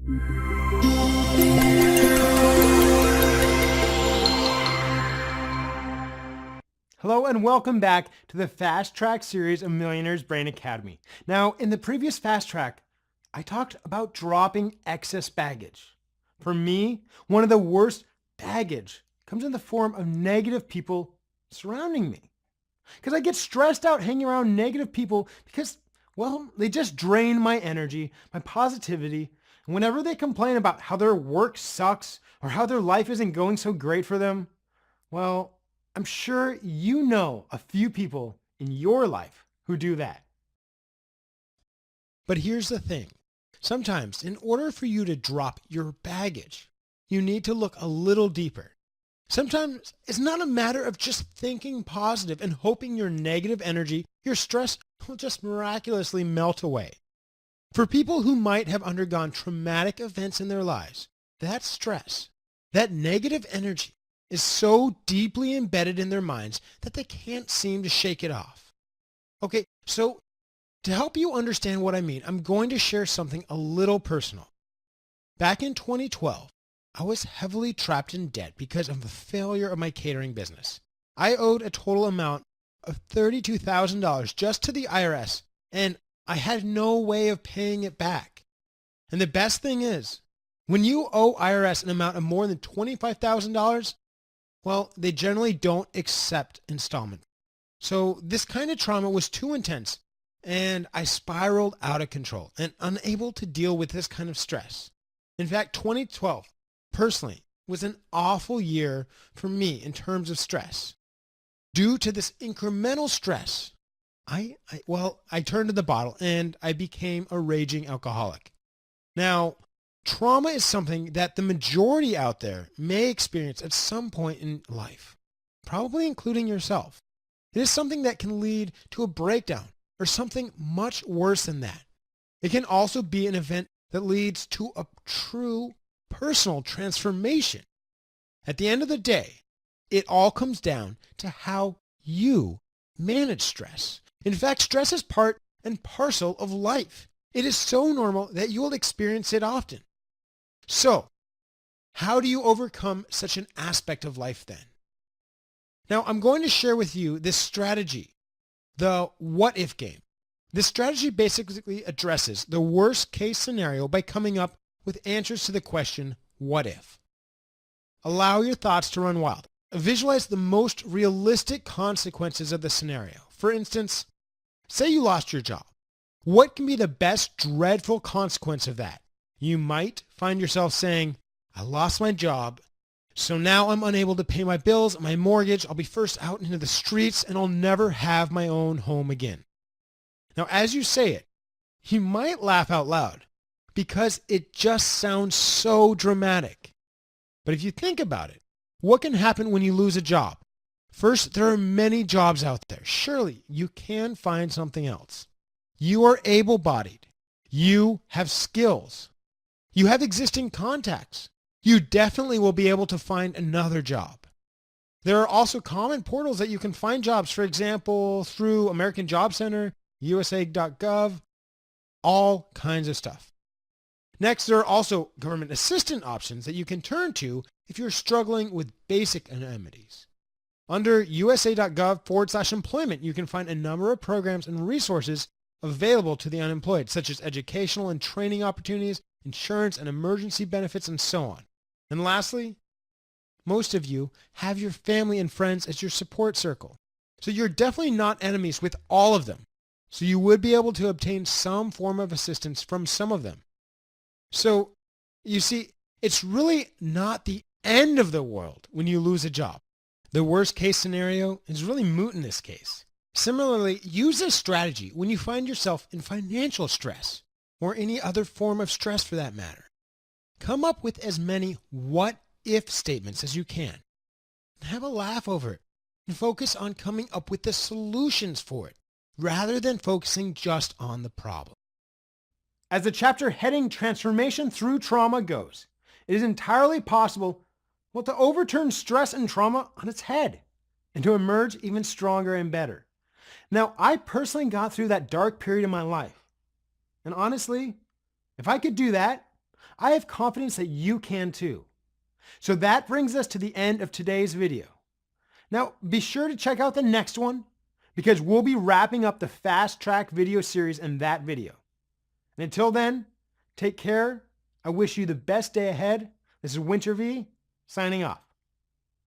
Hello and welcome back to the Fast Track series of Millionaire's Brain Academy. Now, in the previous Fast Track, I talked about dropping excess baggage. For me, one of the worst baggage comes in the form of negative people surrounding me. Because I get stressed out hanging around negative people because, well, they just drain my energy, my positivity. And whenever they complain about how their work sucks or how their life isn't going so great for them, well, I'm sure you know a few people in your life who do that. But here's the thing. Sometimes, in order for you to drop your baggage, you need to look a little deeper. Sometimes it's not a matter of just thinking positive and hoping your negative energy, your stress will just miraculously melt away. For people who might have undergone traumatic events in their lives, that stress, that negative energy, is so deeply embedded in their minds that they can't seem to shake it off. Okay, so to help you understand what I mean, I'm going to share something a little personal. Back in 2012, I was heavily trapped in debt because of the failure of my catering business. I owed a total amount of $32,000 just to the IRS, and I had no way of paying it back. And the best thing is, when you owe IRS an amount of more than $25,000, well, they generally don't accept installment. So this kind of trauma was too intense, and I spiraled out of control and unable to deal with this kind of stress. In fact, 2012, personally, was an awful year for me in terms of stress. Due to this incremental stress, I turned to the bottle and I became a raging alcoholic. Now, trauma is something that the majority out there may experience at some point in life, probably including yourself. It is something that can lead to a breakdown or something much worse than that. It can also be an event that leads to a true personal transformation. At the end of the day, it all comes down to how you manage stress. In fact, stress is part and parcel of life. It is so normal that you will experience it often. So, how do you overcome such an aspect of life then? Now, I'm going to share with you this strategy, the what if game. This strategy basically addresses the worst case scenario by coming up with answers to the question, what if? Allow your thoughts to run wild. Visualize the most realistic consequences of the scenario. For instance, say you lost your job. What can be the best dreadful consequence of that? You might find yourself saying, I lost my job, so now I'm unable to pay my bills, my mortgage, I'll be forced out into the streets, and I'll never have my own home again. Now, as you say it, you might laugh out loud because it just sounds so dramatic. But if you think about it, what can happen when you lose a job? First, there are many jobs out there. Surely you can find something else. You are able-bodied. You have skills. You have existing contacts. You definitely will be able to find another job. There are also common portals that you can find jobs, for example, through American Job Center, USA.gov, all kinds of stuff. Next, there are also government assistance options that you can turn to if you're struggling with basic amenities. Under USA.gov/employment, you can find a number of programs and resources available to the unemployed, such as educational and training opportunities, insurance and emergency benefits, and so on. And lastly, most of you have your family and friends as your support circle. So you're definitely not enemies with all of them. So you would be able to obtain some form of assistance from some of them. So you see, it's really not the end of the world when you lose a job. The worst case scenario is really moot in this case. Similarly, use this strategy when you find yourself in financial stress or any other form of stress for that matter. Come up with as many what-if statements as you can. Have a laugh over it and focus on coming up with the solutions for it rather than focusing just on the problem. As the chapter heading Transformation Through Trauma goes, it is entirely possible to overturn stress and trauma on its head and to emerge even stronger and better. Now, I personally got through that dark period in my life. And honestly, if I could do that, I have confidence that you can too. So that brings us to the end of today's video. Now, be sure to check out the next one because we'll be wrapping up the fast track video series in that video. And until then, take care. I wish you the best day ahead. This is Winter V signing off.